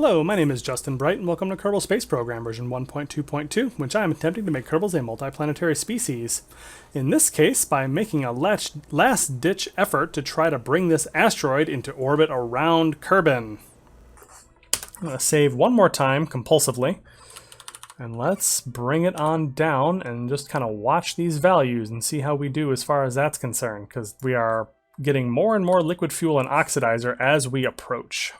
Hello, my name is Justin Bright, and welcome to Kerbal Space Program version 1.2.2, which I am attempting to make Kerbals a multiplanetary species. In this case, by making a last-ditch effort to try to bring this asteroid into orbit around Kerbin. I'm going to save one more time compulsively, and let's bring it on down and just kind of watch these values and see how we do as far as that's concerned, because we are getting more and more liquid fuel and oxidizer as we approach.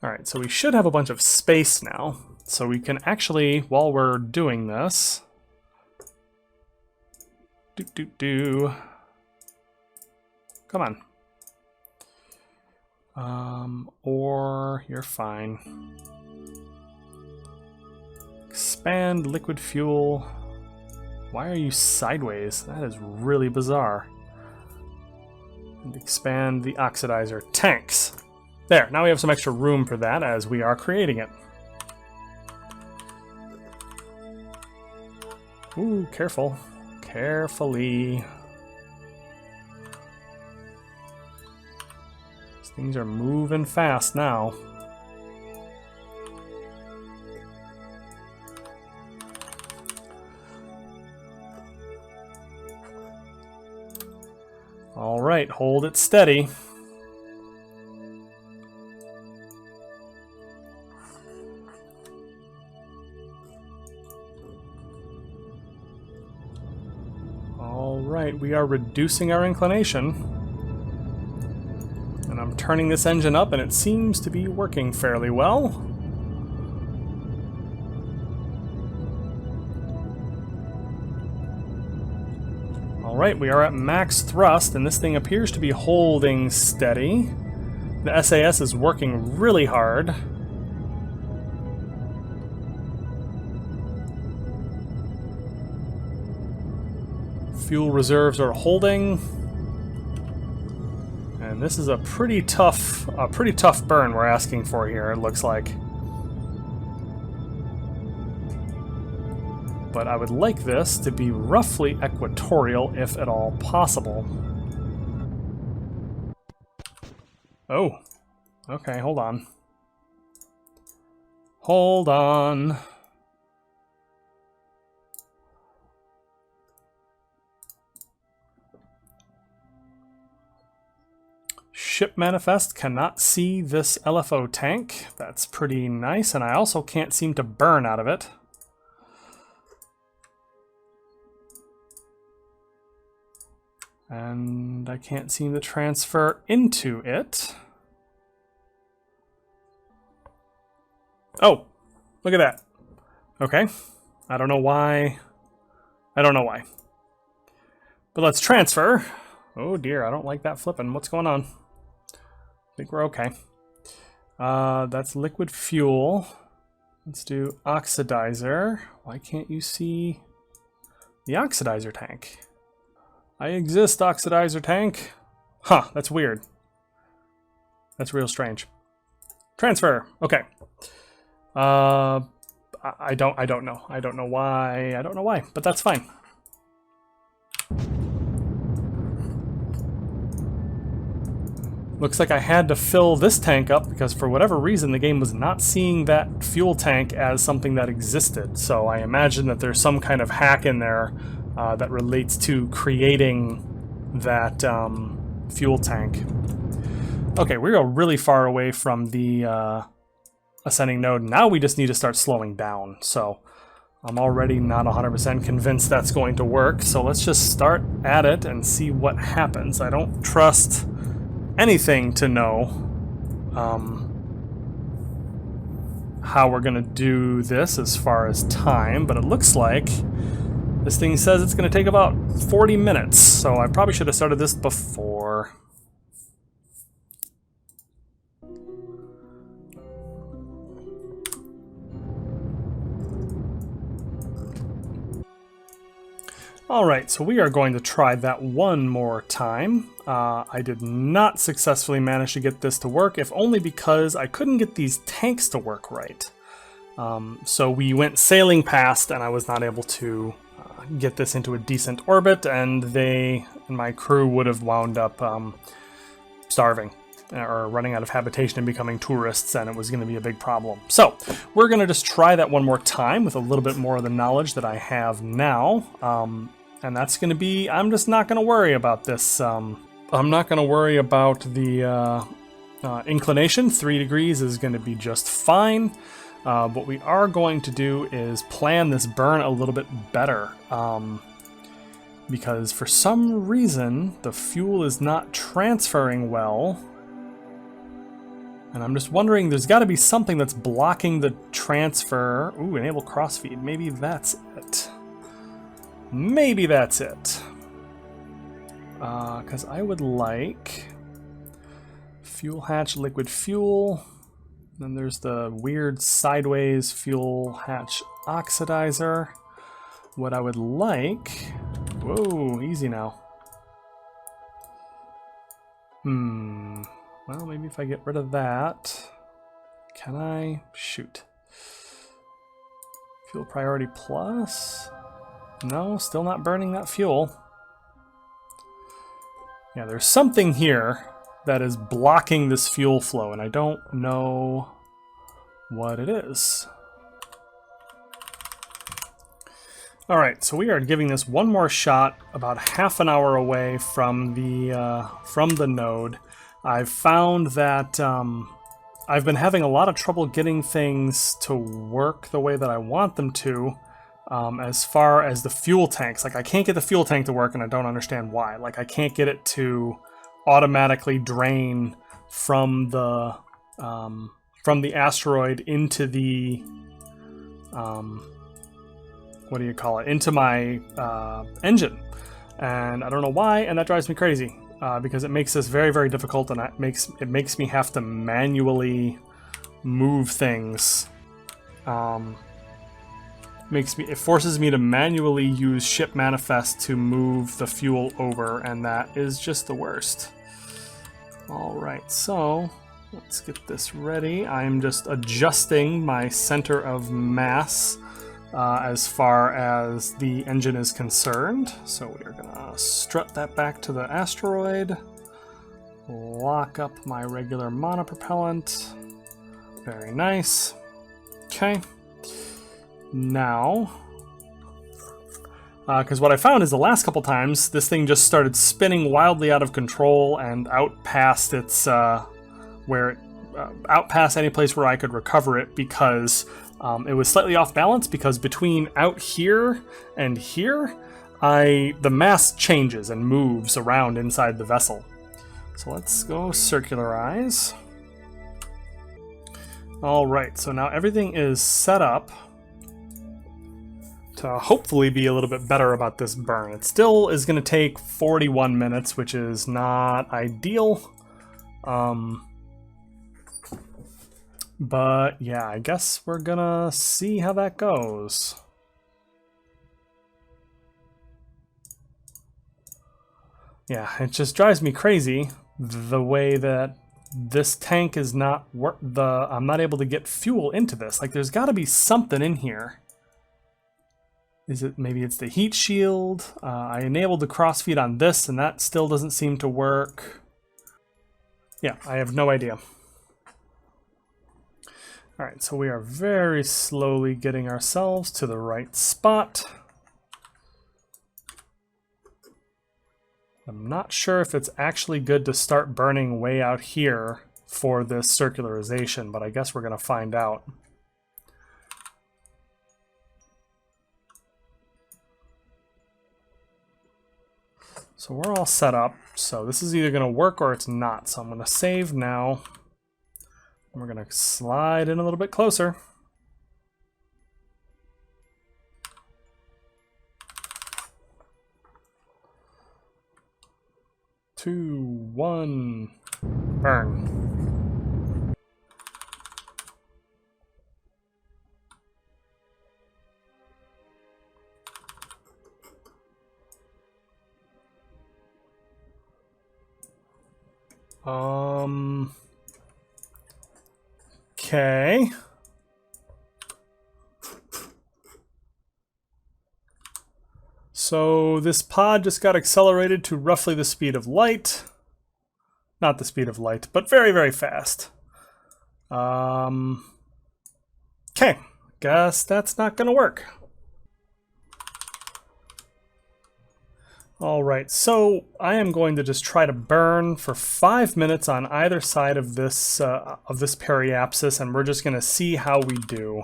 Alright, so we should have a bunch of space now, so we can actually, while we're doing this, come on. Or you're fine. Expand liquid fuel. Why are you sideways? That is really bizarre. And expand the oxidizer tanks. There, now we have some extra room for that as we are creating it. Ooh, careful. Carefully. These things are moving fast now. All right, hold it steady. Alright, we are reducing our inclination. And I'm turning this engine up and it seems to be working fairly well. Alright, we are at max thrust and this thing appears to be holding steady. The SAS is working really hard. Fuel reserves are holding, and this is a pretty tough burn we're asking for here, it looks like. But I would like this to be roughly equatorial, if at all possible. Oh, okay, hold on. Hold on. Ship manifest cannot see this LFO tank. That's pretty nice, and I also can't seem to burn out of it. And I can't seem to transfer into it. Oh, look at that. Okay, I don't know why. But let's transfer. Oh dear, I don't like that flipping. What's going on? I think we're okay. That's liquid fuel. Let's do oxidizer. Why can't you see the oxidizer tank? I exist, oxidizer tank. Huh, that's weird. That's real strange. Transfer. Okay. I don't know. I don't know why, but that's fine. Looks like I had to fill this tank up because for whatever reason the game was not seeing that fuel tank as something that existed. So I imagine that there's some kind of hack in there that relates to creating that fuel tank. Okay, we are really far away from the ascending node. Now we just need to start slowing down. So I'm already not 100% convinced that's going to work. So let's just start at it and see what happens. I don't trust anything to know how we're gonna do this as far as time, but it looks like this thing says it's gonna take about 40 minutes, so I probably should have started this before. Alright, so we are going to try that one more time. I did not successfully manage to get this to work, if only because I couldn't get these tanks to work right. So we went sailing past and I was not able to get this into a decent orbit, and my crew would have wound up starving. or running out of habitation and becoming tourists, and it was going to be a big problem. So we're going to just try that one more time with a little bit more of the knowledge that I have now. And that's going to be, I'm just not going to worry about this. I'm not going to worry about the inclination. 3 degrees is going to be just fine. What we are going to do is plan this burn a little bit better. Because for some reason, the fuel is not transferring well. And I'm just wondering, there's got to be something that's blocking the transfer. Ooh, enable crossfeed. Maybe that's it. Maybe that's it. Because I would like fuel hatch liquid fuel. Then there's the weird sideways fuel hatch oxidizer. What I would like... Whoa, easy now. Well, maybe if I get rid of that... Can I? Shoot. Fuel priority plus? No, still not burning that fuel. Yeah, there's something here that is blocking this fuel flow, and I don't know what it is. All right, so we are giving this one more shot about half an hour away from the node. I've found that I've been having a lot of trouble getting things to work the way that I want them to. As far as the fuel tanks, like I can't get the fuel tank to work, and I don't understand why. Like I can't get it to automatically drain from the asteroid into the what do you call it? Into my engine, and I don't know why, and that drives me crazy because it makes this very, very difficult, and it makes me have to manually move things. It forces me to manually use ship manifest to move the fuel over, and that is just the worst. Alright, so let's get this ready. I'm just adjusting my center of mass as far as the engine is concerned. So we are gonna strut that back to the asteroid, lock up my regular monopropellant. Very nice. Okay. Now, because what I found is the last couple times this thing just started spinning wildly out of control and out past its out past any place where I could recover it, because it was slightly off balance, because between out here and here the mass changes and moves around inside the vessel. So let's go circularize. Alright, so now everything is set up to hopefully be a little bit better about this burn. It still is going to take 41 minutes, which is not ideal. But yeah, I guess we're gonna see how that goes. Yeah, it just drives me crazy the way that this tank is not I'm not able to get fuel into this. Like, there's got to be something in here. Is it, maybe it's the heat shield? I enabled the crossfeed on this, and that still doesn't seem to work. Yeah, I have no idea. All right, so we are very slowly getting ourselves to the right spot. I'm not sure if it's actually good to start burning way out here for this circularization, but I guess we're going to find out. So we're all set up. So this is either going to work or it's not. So I'm going to save now. And we're going to slide in a little bit closer. Two, one, burn. Okay. So this pod just got accelerated to roughly the speed of light. Not the speed of light, but very, very fast. Okay, guess that's not going to work. All right, so I am going to just try to burn for 5 minutes on either side of this periapsis, and we're just going to see how we do.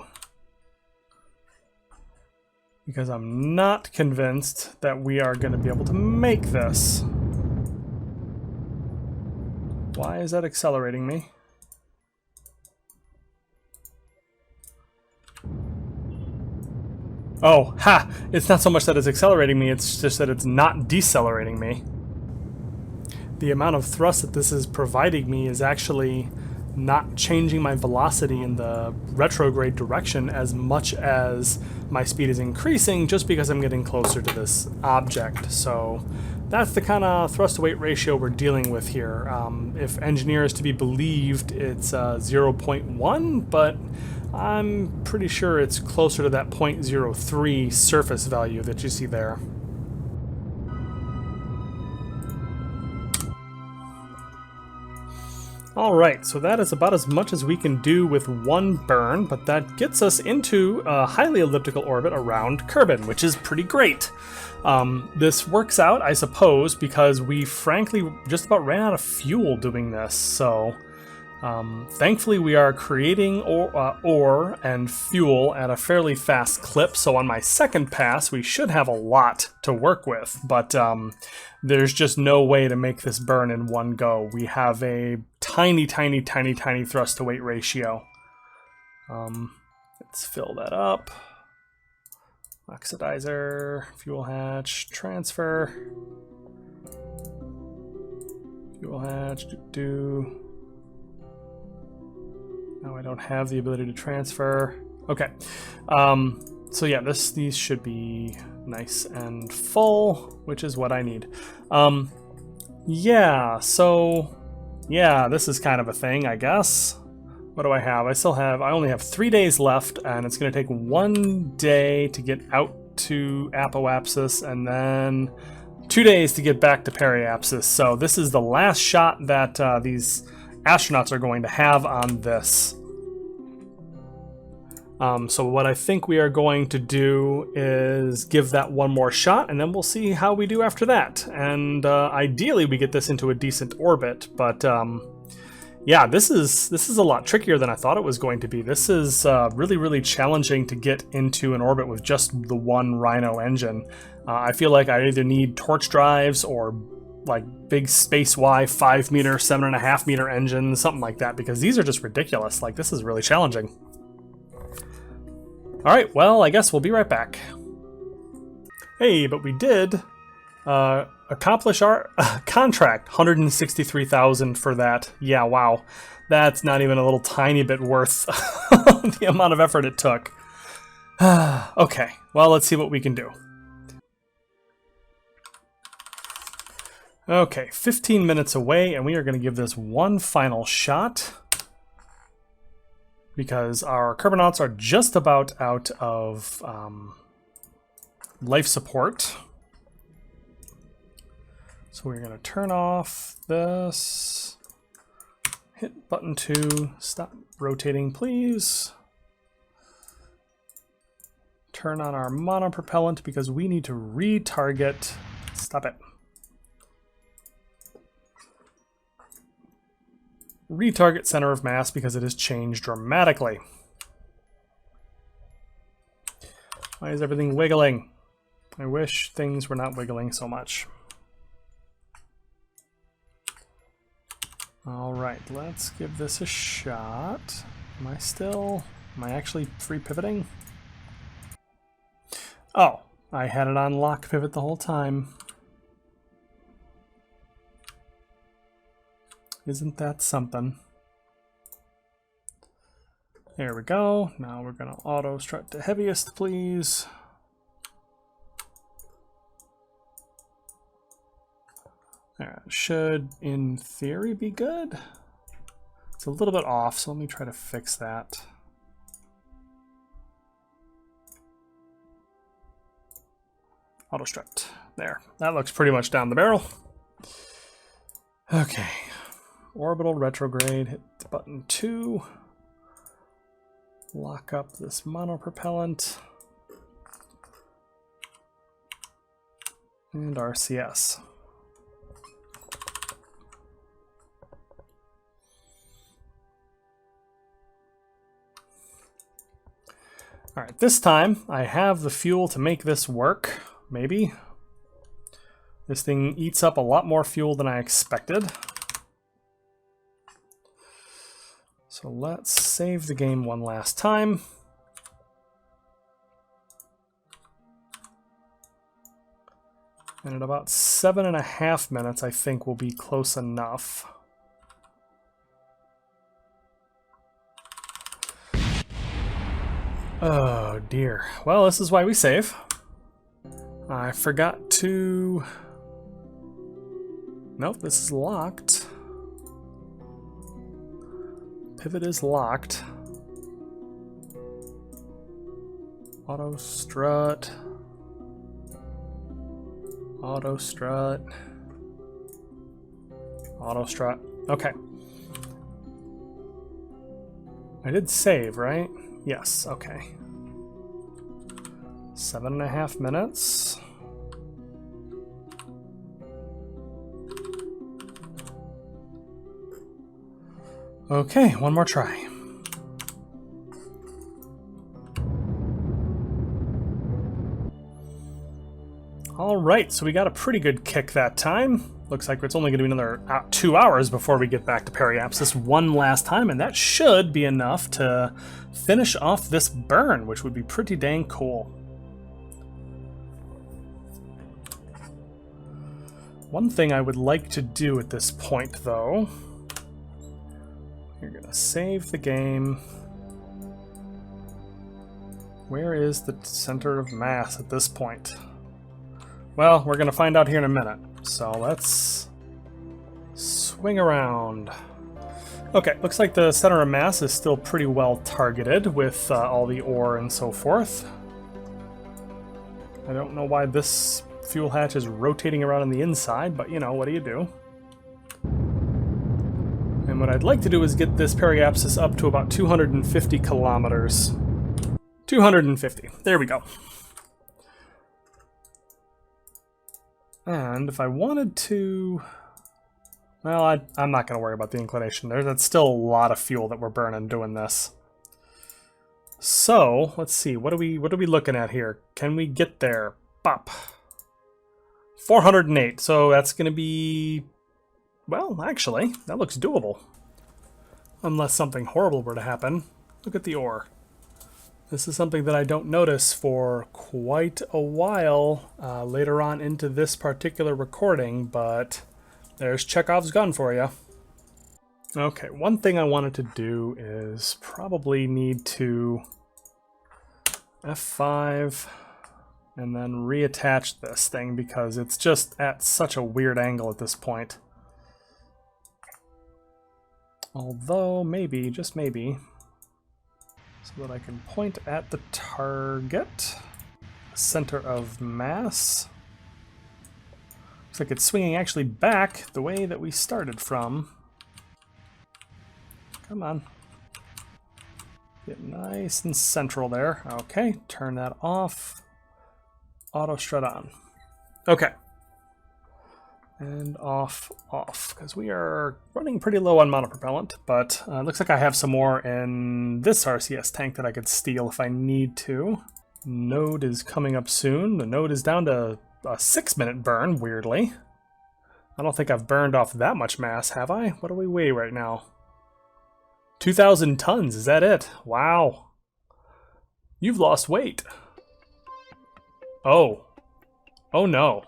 Because I'm not convinced that we are going to be able to make this. Why is that accelerating me? Oh, ha! It's not so much that it's accelerating me, it's just that it's not decelerating me. The amount of thrust that this is providing me is actually not changing my velocity in the retrograde direction as much as my speed is increasing just because I'm getting closer to this object. So that's the kind of thrust-to-weight ratio we're dealing with here. If engineer is to be believed, it's 0.1, but I'm pretty sure it's closer to that 0.03 surface value that you see there. Alright, so that is about as much as we can do with one burn, but that gets us into a highly elliptical orbit around Kerbin, which is pretty great. This works out, I suppose, because we frankly just about ran out of fuel doing this, so thankfully we are creating ore and fuel at a fairly fast clip, so on my second pass we should have a lot to work with, but there's just no way to make this burn in one go. We have a tiny thrust to weight ratio. Let's fill that up. Oxidizer, fuel hatch, transfer. Fuel hatch, Now I don't have the ability to transfer. Okay. So yeah, these should be nice and full, which is what I need. Yeah, so yeah, this is kind of a thing, I guess. What do I have? I only have 3 days left, and it's going to take 1 day to get out to apoapsis, and then 2 days to get back to periapsis. So this is the last shot that these astronauts are going to have on this. So what I think we are going to do is give that one more shot, and then we'll see how we do after that. And ideally we get this into a decent orbit, but yeah, this is a lot trickier than I thought it was going to be. This is really challenging to get into an orbit with just the one Rhino engine. I feel like I either need torch drives or like big SpaceY 5 meter, 7.5 meter engines, something like that, because these are just ridiculous. Like, this is really challenging. Alright, well, I guess we'll be right back. Hey, but we did accomplish our contract. 163,000 for that. Yeah, wow. That's not even a little tiny bit worth the amount of effort it took. Okay, well, let's see what we can do. Okay, 15 minutes away, and we are going to give this one final shot, because our Kerbinauts are just about out of life support. So we're going to turn off this, hit button 2, stop rotating please. Turn on our monopropellant because we need to retarget, stop it. Retarget center of mass because it has changed dramatically. Why is everything wiggling? I wish things were not wiggling so much. All right, let's give this a shot. Am I actually free pivoting? Oh, I had it on lock pivot the whole time. Isn't that something? There we go. Now we're going to auto strut to heaviest, please. That should, in theory, be good. It's a little bit off, so let me try to fix that. Auto strut. There. That looks pretty much down the barrel. Okay. orbital retrograde, hit button 2, lock up this monopropellant, and RCS. All right, this time I have the fuel to make this work, maybe. This thing eats up a lot more fuel than I expected. So let's save the game one last time. And at about 7.5 minutes, I think we'll be close enough. Oh dear. Well, this is why we save. I forgot to... Nope, this is locked. Pivot is locked. Auto strut. Auto strut. Auto strut. Okay. I did save, right? Yes, okay. 7.5 minutes. Okay, one more try. Alright, so we got a pretty good kick that time. Looks like it's only going to be another 2 hours before we get back to periapsis one last time, and that should be enough to finish off this burn, which would be pretty dang cool. One thing I would like to do at this point, though, you're going to save the game. Where is the center of mass at this point? Well, we're going to find out here in a minute. So let's swing around. Okay, looks like the center of mass is still pretty well targeted with all the ore and so forth. I don't know why this fuel hatch is rotating around on the inside, but you know, what do you do? And what I'd like to do is get this periapsis up to about 250 kilometers. 250. There we go. And if I wanted to... Well, I'm not going to worry about the inclination there. That's still a lot of fuel that we're burning doing this. So, let's see. What are we looking at here? Can we get there? Bop. 408. So that's going to be... Well, actually, that looks doable. Unless something horrible were to happen. Look at the ore. This is something that I don't notice for quite a while later on into this particular recording, but there's Chekhov's gun for you. Okay, one thing I wanted to do is probably need to F5 and then reattach this thing because it's just at such a weird angle at this point. Although, maybe, just maybe, so that I can point at the target, center of mass. Looks like it's swinging actually back the way that we started from. Come on. Get nice and central there. Okay, turn that off. Auto strut on. Okay. And off, because we are running pretty low on monopropellant, but looks like I have some more in this RCS tank that I could steal if I need to. Node is coming up soon. The node is down to a 6-minute burn, weirdly. I don't think I've burned off that much mass, have I? What do we weigh right now? 2,000 tons, is that it? Wow. You've lost weight. Oh. Oh no.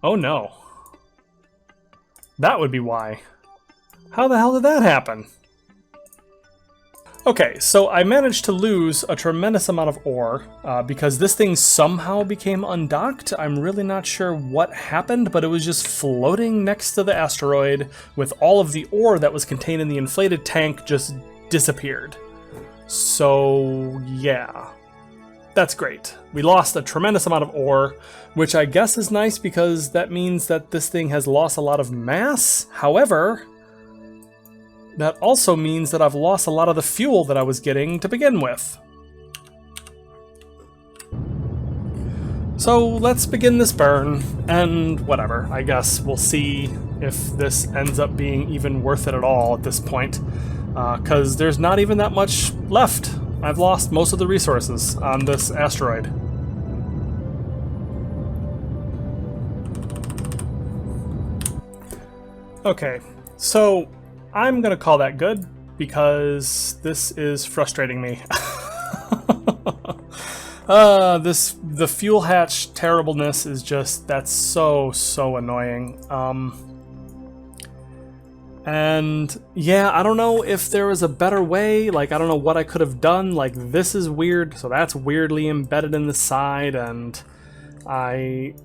Oh no. That would be why. How the hell did that happen? Okay, so I managed to lose a tremendous amount of ore because this thing somehow became undocked. I'm really not sure what happened, but it was just floating next to the asteroid with all of the ore that was contained in the inflated tank just disappeared. So, yeah. that's great. We lost a tremendous amount of ore, which I guess is nice because that means that this thing has lost a lot of mass. However, that also means that I've lost a lot of the fuel that I was getting to begin with. So let's begin this burn, and whatever, I guess we'll see if this ends up being even worth it at all at this point, because there's not even that much left. I've lost most of the resources on this asteroid. Okay, so I'm gonna call that good because this is frustrating me. The fuel hatch terribleness is just, that's so annoying. And yeah, I don't know if there was a better way, like I don't know what I could have done, like this is weird, so that's weirdly embedded in the side, and I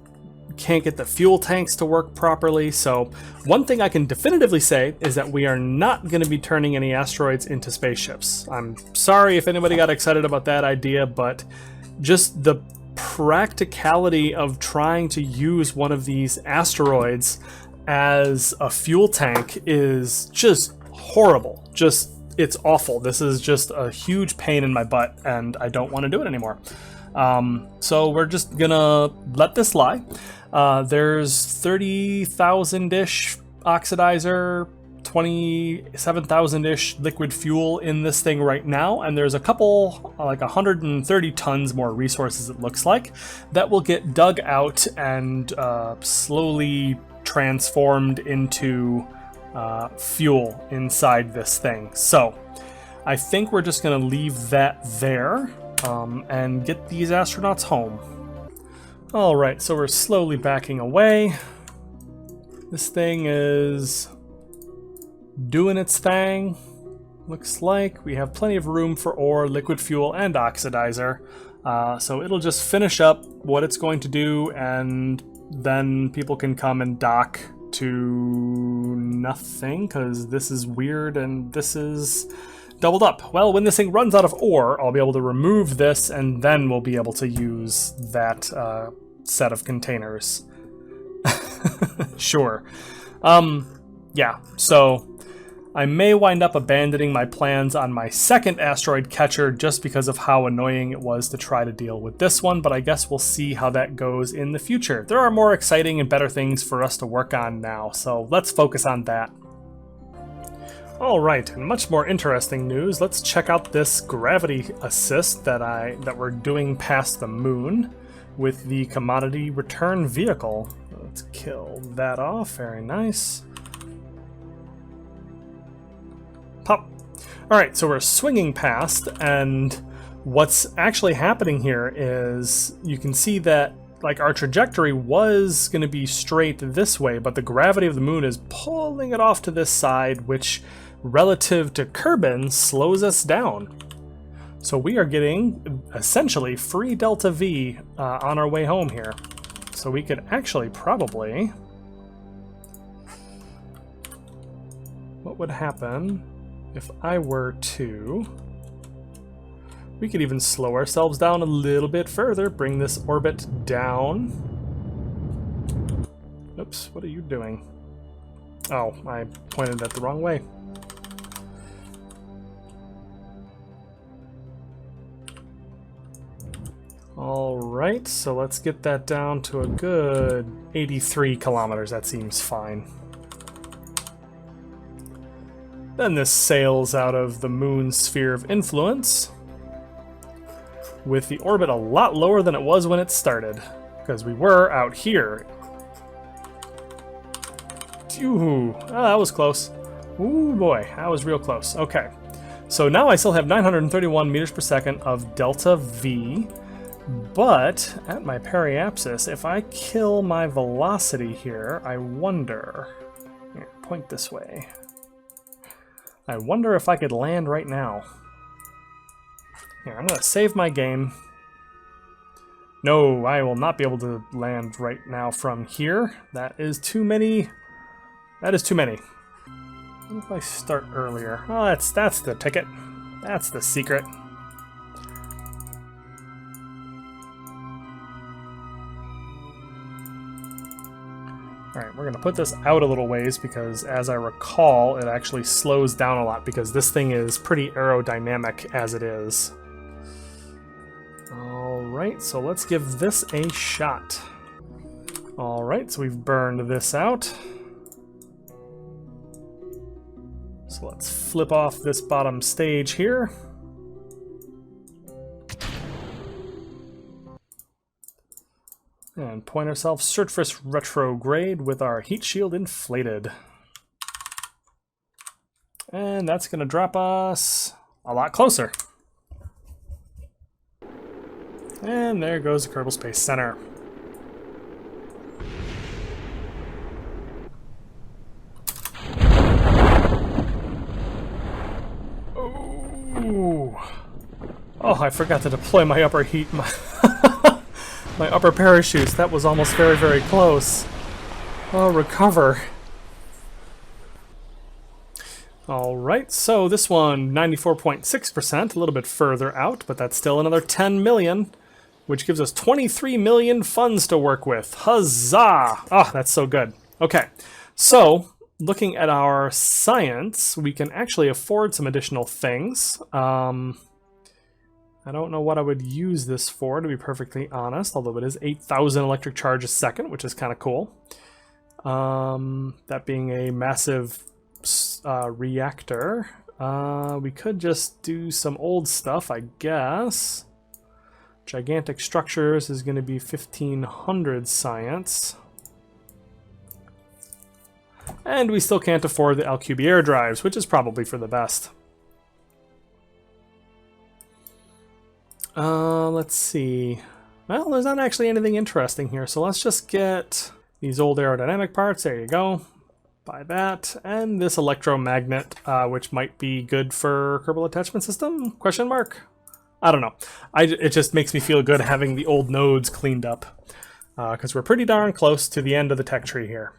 can't get the fuel tanks to work properly. So one thing I can definitively say is that we are not going to be turning any asteroids into spaceships. I'm sorry if anybody got excited about that idea, but just the practicality of trying to use one of these asteroids as a fuel tank is just horrible. Just, it's awful. This is just a huge pain in my butt, and I don't want to do it anymore. So we're just gonna let this lie. There's 30,000-ish oxidizer, 27,000-ish liquid fuel in this thing right now, and there's a couple, like 130 tons more resources, it looks like, that will get dug out and slowly transformed into fuel inside this thing. So I think we're just gonna leave that there and get these astronauts home. Alright, so we're slowly backing away. This thing is doing its thing. Looks like we have plenty of room for ore, liquid fuel, and oxidizer. So it'll just finish up what it's going to do, and then people can come and dock to nothing, because this is weird and this is doubled up. Well, when this thing runs out of ore, I'll be able to remove this, and then we'll be able to use that set of containers. Sure. Yeah, so I may wind up abandoning my plans on my second asteroid catcher just because of how annoying it was to try to deal with this one, but I guess we'll see how that goes in the future. There are more exciting and better things for us to work on now, so let's focus on that. Alright, and much more interesting news, let's check out this gravity assist that we're doing past the moon with the commodity return vehicle. Let's kill that off, very nice. Pop. Alright, so we're swinging past, and what's actually happening here is you can see that like our trajectory was going to be straight this way, but the gravity of the moon is pulling it off to this side, which relative to Kerbin slows us down. So we are getting essentially free delta V on our way home here. So we could actually probably... What would happen if I were to... We could even slow ourselves down a little bit further, bring this orbit down. Oops, what are you doing? Oh, I pointed that the wrong way. Alright, so let's get that down to a good 83 kilometers. That seems fine. Then this sails out of the moon's sphere of influence, with the orbit a lot lower than it was when it started, because we were out here. Ooh, oh, that was close. Ooh boy, that was real close. Okay, so now I still have 931 meters per second of delta V, but at my periapsis, if I kill my velocity here, I wonder... Here, point this way. I wonder if I could land right now. Here, I'm gonna save my game. No, I will not be able to land right now from here. That is too many. That is too many. What if I start earlier? Oh, that's the ticket. That's the secret. Alright, we're going to put this out a little ways because, as I recall, it actually slows down a lot because this thing is pretty aerodynamic as it is. Alright, so let's give this a shot. Alright, so we've burned this out. So let's flip off this bottom stage here. And point ourselves surface retrograde with our heat shield inflated. And that's going to drop us a lot closer. And there goes the Kerbal Space Center. Ooh. Oh, I forgot to deploy my upper heat. My upper parachutes. That was almost very, very close. Oh, recover. Alright, so this one, 94.6%, a little bit further out, but that's still another 10 million, which gives us 23 million funds to work with. Huzzah! Oh, that's so good. Okay, so looking at our science, we can actually afford some additional things. I don't know what I would use this for, to be perfectly honest, although it is 8,000 electric charge a second, which is kind of cool. That being a massive reactor. We could just do some old stuff, I guess. Gigantic structures is going to be 1,500 science. And we still can't afford the Alcubierre drives, which is probably for the best. Let's see. Well, there's not actually anything interesting here, so let's just get these old aerodynamic parts. There you go. Buy that. And this electromagnet, which might be good for Kerbal Attachment System? Question mark? I don't know. It just makes me feel good having the old nodes cleaned up, because we're pretty darn close to the end of the tech tree here.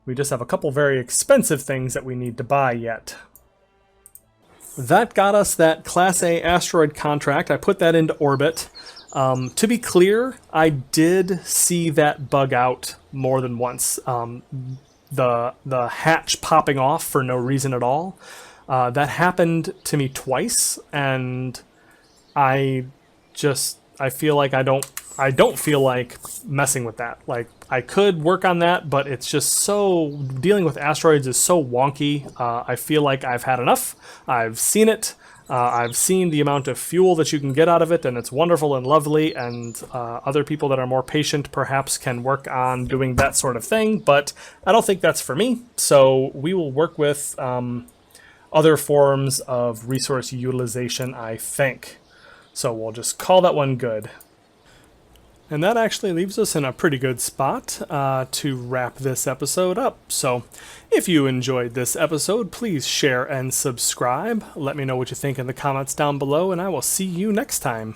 We just have a couple very expensive things that we need to buy yet. That got us that Class A asteroid contract. I put that into orbit. To be clear, I did see that bug out more than once. The hatch popping off for no reason at all. That happened to me twice, and I feel like I don't feel like messing with that. Like, I could work on that, but it's just so, dealing with asteroids is so wonky. I feel like I've had enough. I've seen it. I've seen the amount of fuel that you can get out of it, and it's wonderful and lovely, and other people that are more patient perhaps can work on doing that sort of thing, but I don't think that's for me. So we will work with other forms of resource utilization, I think. So we'll just call that one good. And that actually leaves us in a pretty good spot to wrap this episode up. So if you enjoyed this episode, please share and subscribe. Let me know what you think in the comments down below, and I will see you next time.